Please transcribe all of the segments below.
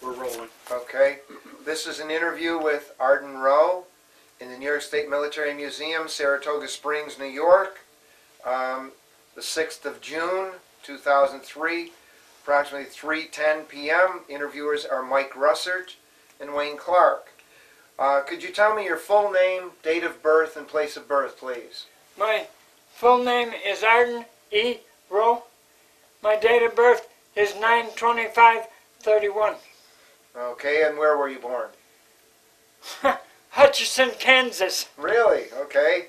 We're rolling. Okay. This is an interview with Arden Roe in the New York State Military Museum, Saratoga Springs, New York. The 6th of June, 2003, approximately 3:10 p.m. Interviewers are Mike Russert and Wayne Clark. Could you tell me your full name, date of birth, and place of birth, please? My full name is Arden E. Roe. My date of birth is 9/25/31. Okay, and where were you born? Hutchinson, Kansas. Really? Okay.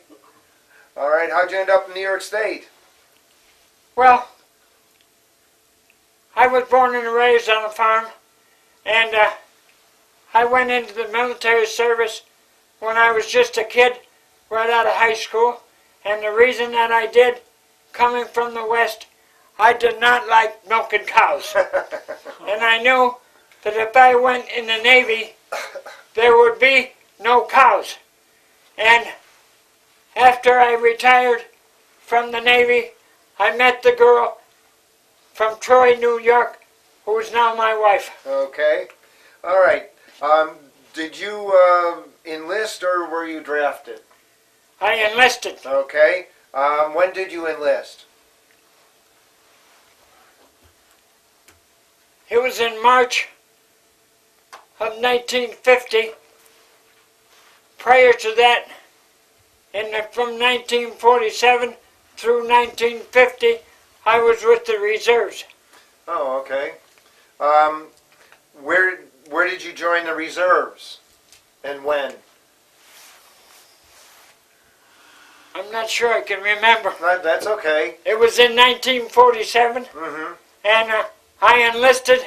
All right, how'd you end up in New York State? Well, I was born and raised on a farm, and I went into the military service when I was just a kid, right out of high school. And the reason that I did, coming from the West, I did not like milking cows. And I knew that if I went in the Navy, there would be no cows. And after I retired from the Navy, I met the girl from Troy, New York, who is now my wife. Okay. All right. Did you enlist or were you drafted? I enlisted. Okay. When did you enlist? It was in March of 1950. Prior to that, from 1947 through 1950, I was with the reserves. Oh, okay. Where did you join the reserves, and when? I'm not sure I can remember. That's okay. It was in 1947, and I enlisted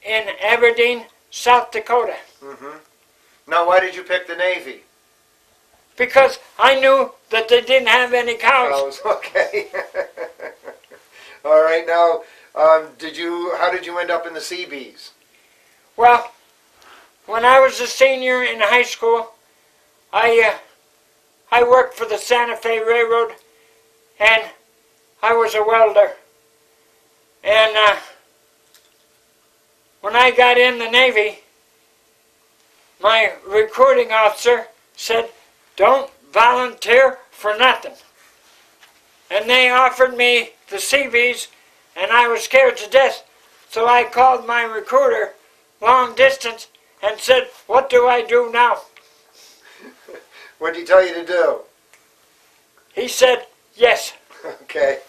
in Aberdeen, South Dakota. Now, why did you pick the Navy? Because I knew that they didn't have any cows. Oh, okay. All right. Now, how did you end up in the Seabees? Well, when I was a senior in high school, I worked for the Santa Fe Railroad, and I was a welder. And when I got in the Navy, my recruiting officer said, "Don't volunteer for nothing." And they offered me the Seabees, and I was scared to death. So I called my recruiter long distance and said, "What do I do now?" What did he tell you to do? He said, "Yes." Okay.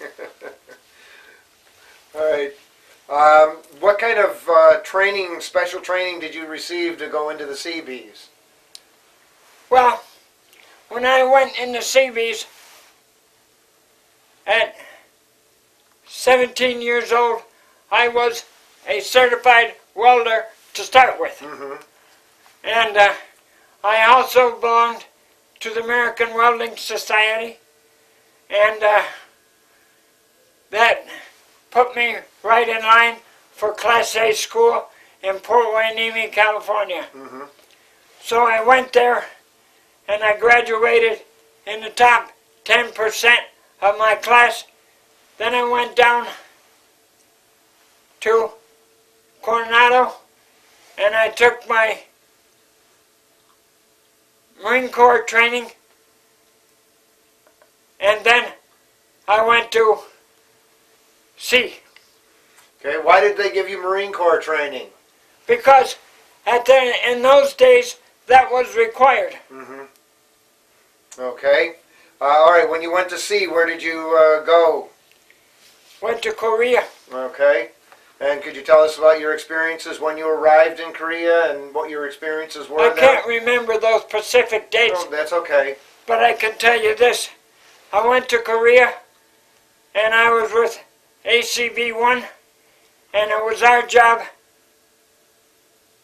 All right. What kind of special training did you receive to go into the Seabees? Well, when I went in the Seabees at 17 years old, I was a certified welder to start with. And I also belonged to the American Welding Society, and that put me right in line for Class A school in Port Hueneme, California. So I went there, and I graduated in the top 10% of my class. Then I went down to Coronado, and I took my Marine Corps training, and then I went to sea. Okay. Why did they give you Marine Corps training? Because in those days, that was required. Okay. All right. When you went to sea, where did you go? Went to Korea. Okay. And could you tell us about your experiences when you arrived in Korea and what your experiences were I there? can't remember those specific dates, Oh, that's okay. but I can tell you this. I went to Korea, and I was with ACB-1, and it was our job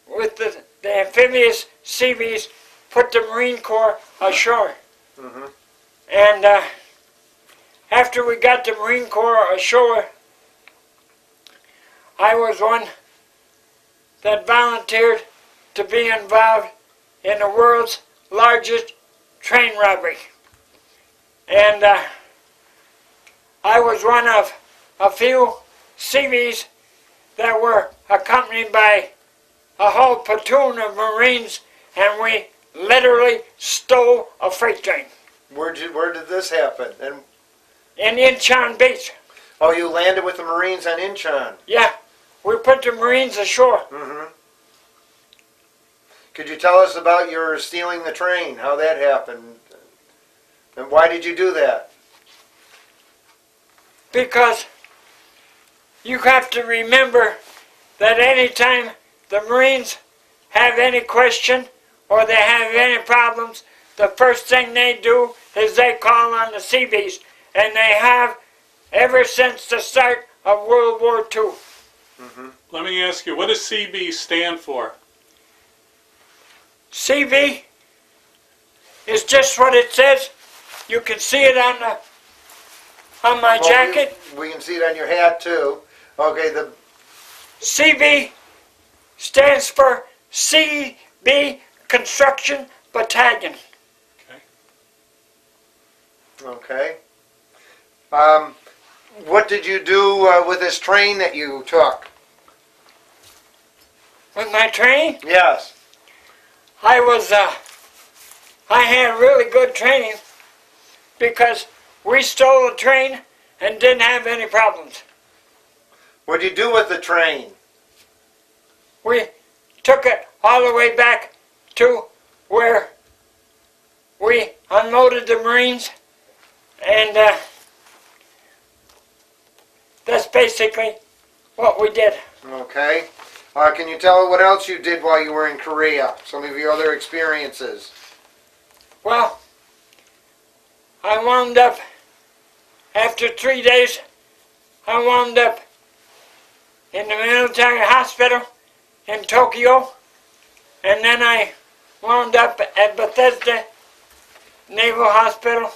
with the Amphibious Seabees put the Marine Corps ashore. And after we got the Marine Corps ashore, I was one that volunteered to be involved in the world's largest train robbery. And I was one of a few Seabees that were accompanied by a whole platoon of Marines, and we literally stole a freight train Where did this happen? And in Inchon Beach. oh, you landed with the Marines on Inchon. Yeah, we put the Marines ashore. Mm-hmm. Could you tell us about your stealing the train? How that happened? And why did you do that? Because you have to remember that anytime the Marines have any question or they have any problems, the first thing they do is they call on the Seabees, and they have ever since the start of World War II. Mm-hmm. Let me ask you, what does Seabees stand for? CB is just what it says. You can see it on my Well, jacket. we can see it on your hat too. Okay, the CB stands for CB Construction Battalion. okay. What did you do with this train that you took? With my training, Yes. I had really good training because we stole a train and didn't have any problems. What did you do with the train? We took it all the way back to where we unloaded the Marines, and that's basically what we did. Okay. Can you tell what else you did while you were in Korea? Some of your other experiences. Well, I wound up, after 3 days, I wound up in the military hospital in Tokyo, and then I wound up at Bethesda Naval Hospital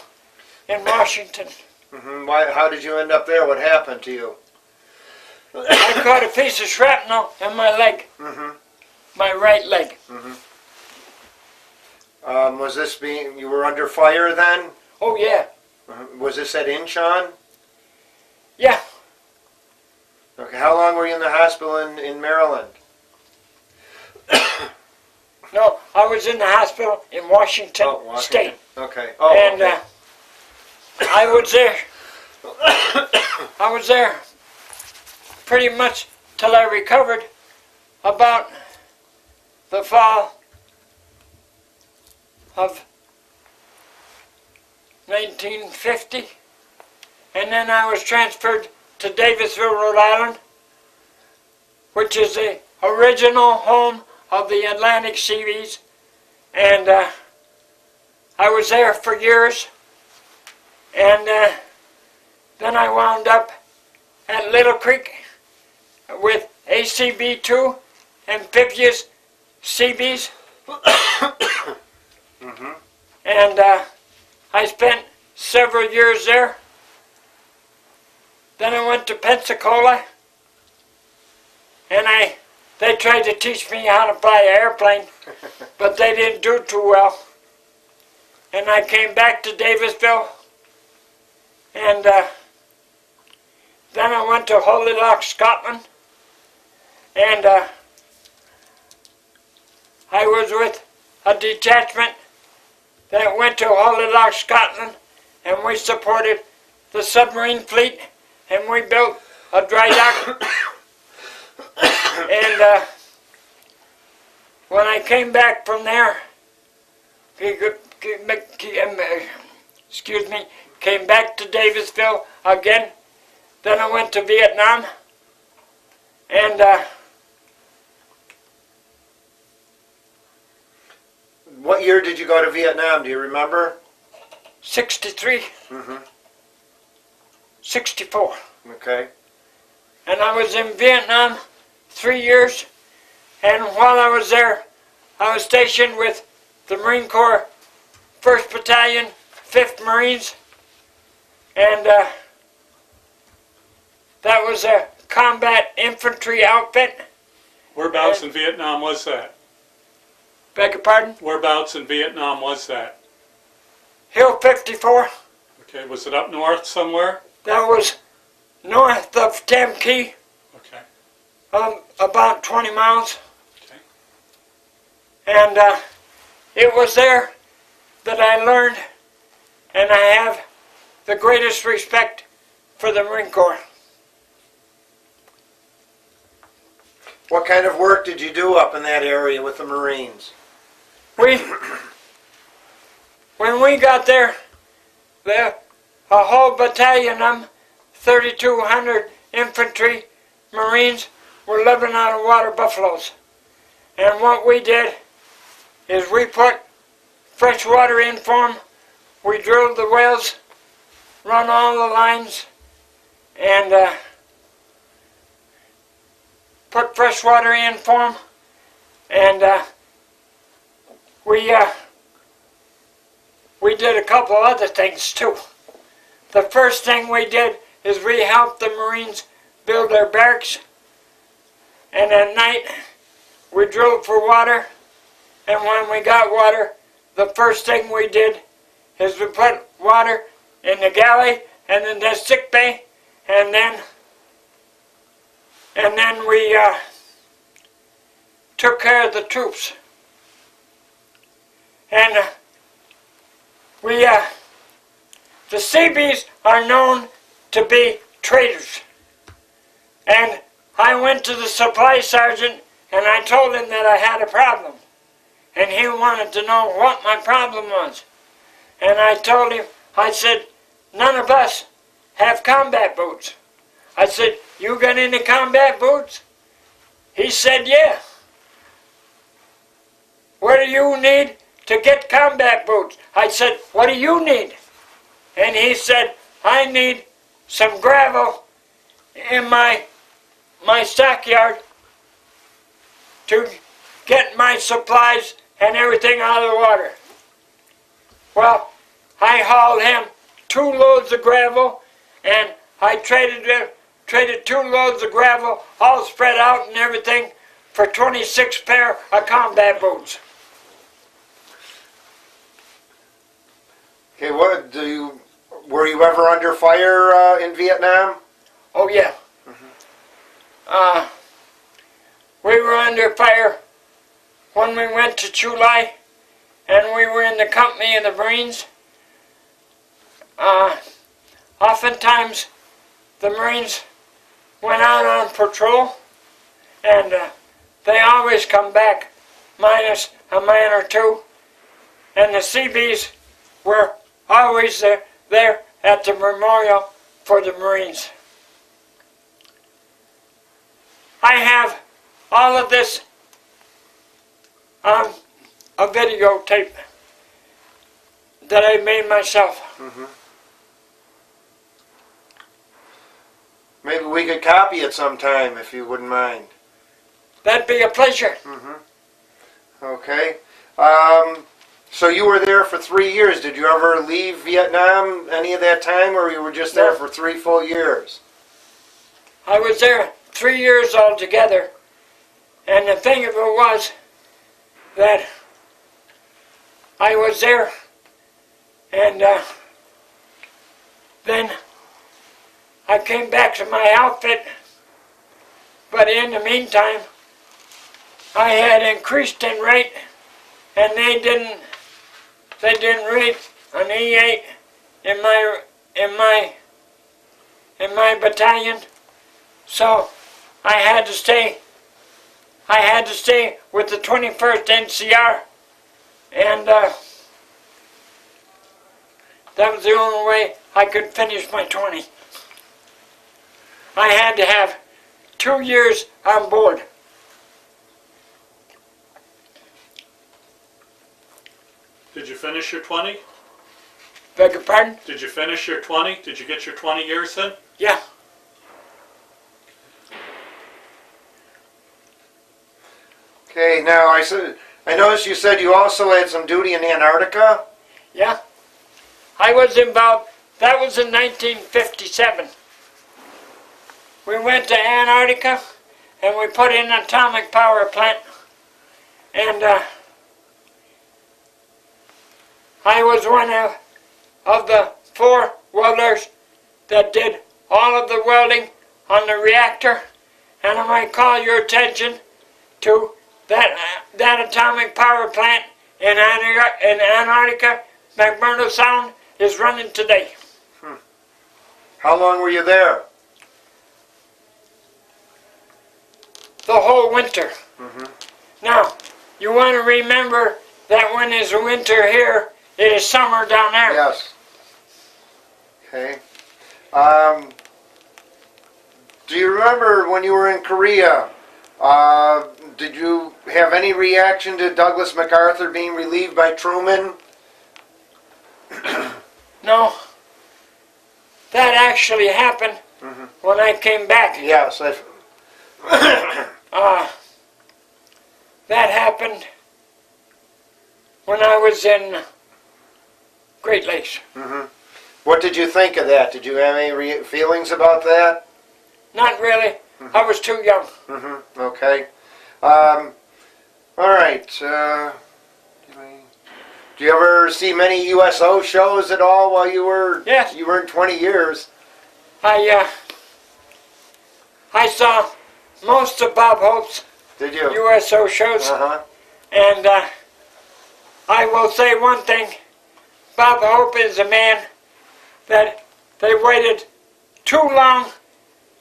in Washington. Mm-hmm. How did you end up there? What happened to you? I caught a piece of shrapnel in my leg, Mm-hmm. my right leg. Mm-hmm. Was this you were under fire then? Oh yeah, Was this at Inchon? yeah. Okay, how long were you in the hospital in Maryland? No, I was in the hospital in Washington Washington. State. Okay. Oh, And okay. I was there pretty much till I recovered about the fall of 1950, and then I was transferred to Davisville, Rhode Island, which is the original home of the Atlantic Seabees, and I was there for years, and then I wound up at Little Creek with ACB-2, Amphibious Seabees, Mm-hmm. and I spent several years there. Then I went to Pensacola, and they tried to teach me how to fly an airplane, but they didn't do too well. And I came back to Davisville, and then I went to Holy Loch, Scotland, and I was with a detachment that went to Holy Loch, Scotland, and we supported the submarine fleet, and we built a dry dock. And when I came back from there, came back to Davisville again, then I went to Vietnam, and What year did you go to Vietnam? Do you remember? 63, Mm-hmm. 64. Okay. And I was in Vietnam 3 years, and while I was there, I was stationed with the Marine Corps 1st Battalion, 5th Marines, and that was a combat infantry outfit. Whereabouts in Vietnam was that? Beg your pardon? Whereabouts in Vietnam was that? Hill 54. Okay, was it up north somewhere? That was north of Tam Key, Okay. about 20 miles. Okay. And it was there that I learned, and I have the greatest respect for the Marine Corps. What kind of work did you do up in that area with the Marines? When we got there, a whole battalion of 3,200 infantry Marines were living out of water buffaloes. And what we did is we put fresh water in for them. We drilled the wells, run all the lines, and put fresh water in for them. And we did a couple other things too. The first thing we did is we helped the Marines build their barracks. And at night, we drilled for water. And when we got water, the first thing we did is we put water in the galley and in the sick bay, and then we took care of the troops. And the Seabees are known to be traitors. And I went to the supply sergeant and I told him that I had a problem. And he wanted to know what my problem was. And I told him, I said, none of us have combat boots. I said, you got any combat boots? He said, yeah. What do you need to get combat boots? I said, what do you need? And he said, I need some gravel in my stockyard to get my supplies and everything out of the water. Well, I hauled him 2 loads of gravel, and I traded 2 loads of gravel, all spread out and everything, for 26 pair of combat boots. Okay, were you ever under fire in Vietnam? Oh yeah. We were under fire when we went to Chulai, and we were in the company of the Marines. Oftentimes the Marines went out on patrol, and they always come back minus a man or two, and the Seabees were always there at the memorial for the Marines. I have all of this on a videotape that I made myself. Maybe we could copy it sometime if you wouldn't mind. That'd be a pleasure. Okay. So you were there for 3 years. Did you ever leave Vietnam any of that time, or you were just there for 3 full years? I was there 3 years altogether, and the thing of it was that I was there, and then I came back to my outfit, but in the meantime I had increased in rate, and they didn't rate an E-8 in my battalion, so I had to stay with the 21st NCR, and that was the only way I could finish my 20. I had to have 2 years on board. Did you finish your 20? Beg your pardon? Did you finish your 20? Did you get your 20 years in? Yeah. Okay, now I noticed you said you also had some duty in Antarctica. Yeah. I was involved. That was in 1957. We went to Antarctica and we put in an atomic power plant. And I was one of the 4 welders that did all of the welding on the reactor. And I might call your attention to that atomic power plant in Antarctica, McMurdo Sound, is running today. How long were you there? The whole winter. Now, you want to remember that when it's winter here, it is summer down there. Yes. Okay. Do you remember when you were in Korea, did you have any reaction to Douglas MacArthur being relieved by Truman? No. That actually happened when I came back. Yes. That happened when I was in Great Lakes. What did you think of that? Did you have any feelings about that? Not really. I was too young. Okay. All right. Do you ever see many USO shows at all while you were? Yes. You were in 20 years. I saw most of Bob Hope's Did you? USO shows, and I will say one thing: Bob Hope is a man that they waited too long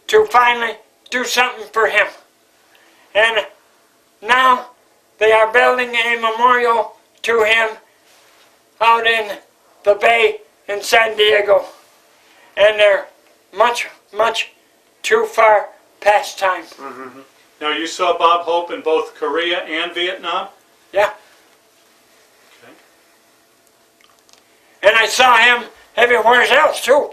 to finally do something for him, and now they are building a memorial to him out in the bay in San Diego, and they're much, much too far past time. Now, you saw Bob Hope in both Korea and Vietnam? Yeah. Okay. And I saw him everywhere else too.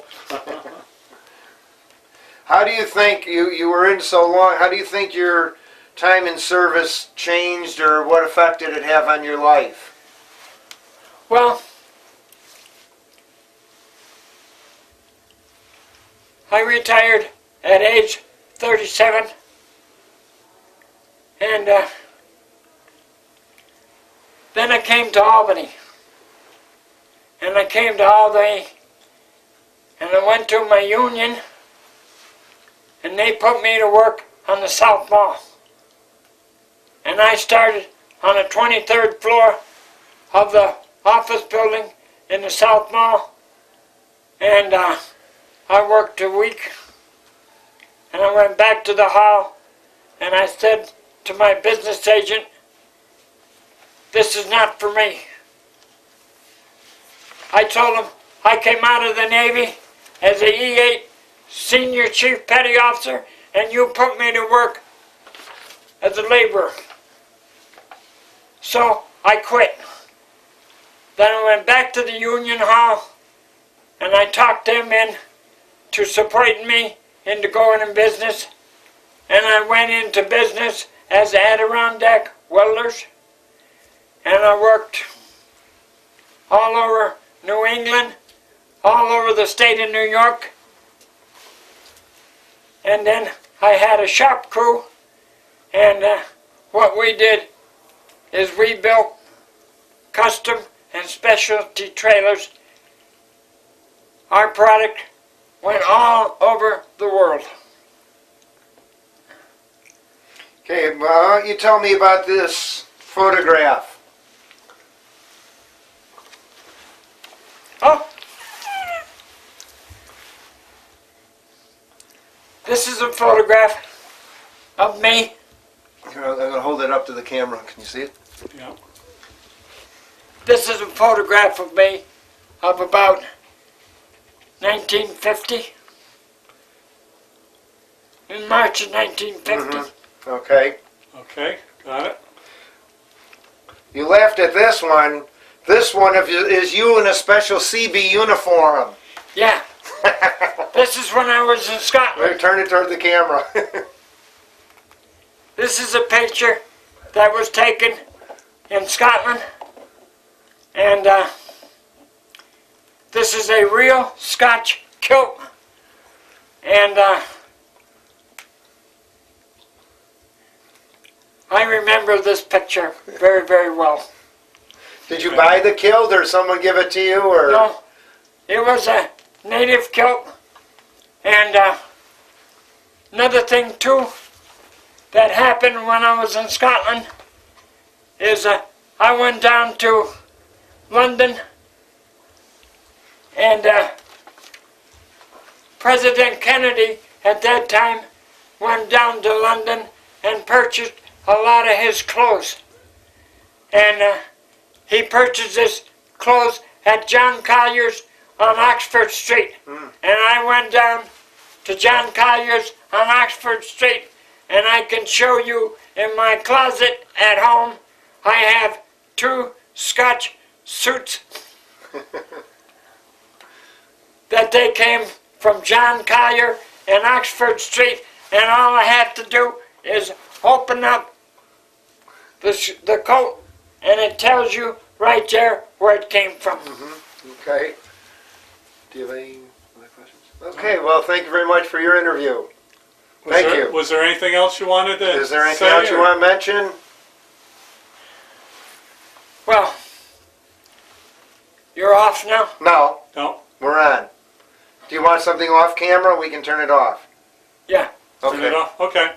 How do you think you were in so long? How do you think your time in service changed, or what effect did it have on your life? Well, I retired at age 37, and then I came to Albany. And I came to Albany, and I went to my union, and they put me to work on the South Mall. And I started on the 23rd floor of the office building in the South Mall, and I worked a week, and I went back to the hall, and I said to my business agent, "This is not for me." I told him I came out of the Navy as a E-8 Senior Chief Petty Officer, and you put me to work as a laborer. So I quit. Then I went back to the Union Hall, and I talked them in to supporting me into going in business, and I went into business as Adirondack welders, and I worked all over New England, all over the state of New York, and then I had a shop crew, and what we did is we built custom and specialty trailers. Our product went all over the world. Okay, well, you tell me about this photograph. Oh, this is a photograph of me. Here, I'm going to hold it up to the camera. Can you see it? Yeah. This is a photograph of me of about 1950. In March of 1950. Okay. Okay, got it. You laughed at this one. This one is you in a special Seabee uniform. Yeah. This is when I was in Scotland. Turn it toward the camera. This is a picture that was taken in Scotland. And this is a real Scotch kilt. And I remember this picture very, very well. Did you buy the kilt, or someone give it to you, or? No, it was a native kilt. And another thing too that happened when I was in Scotland is I went down to London, and President Kennedy at that time went down to London and purchased a lot of his clothes. And he purchased his clothes at John Collier's on Oxford Street. And I went down to John Collier's on Oxford Street, and I can show you in my closet at home, I have 2 Scotch suits that they came from John Collier and Oxford Street, and all I have to do is open up the coat, and it tells you right there where it came from. Okay. Do you have any other questions? Okay, well, thank you very much for your interview. Thank you. Was there anything else you wanted to say? Is there anything else you want to mention? Well, you're off now? No, No? we're on. Do you want something off camera? We can turn it off. Yeah. Turn it Okay. off? Okay.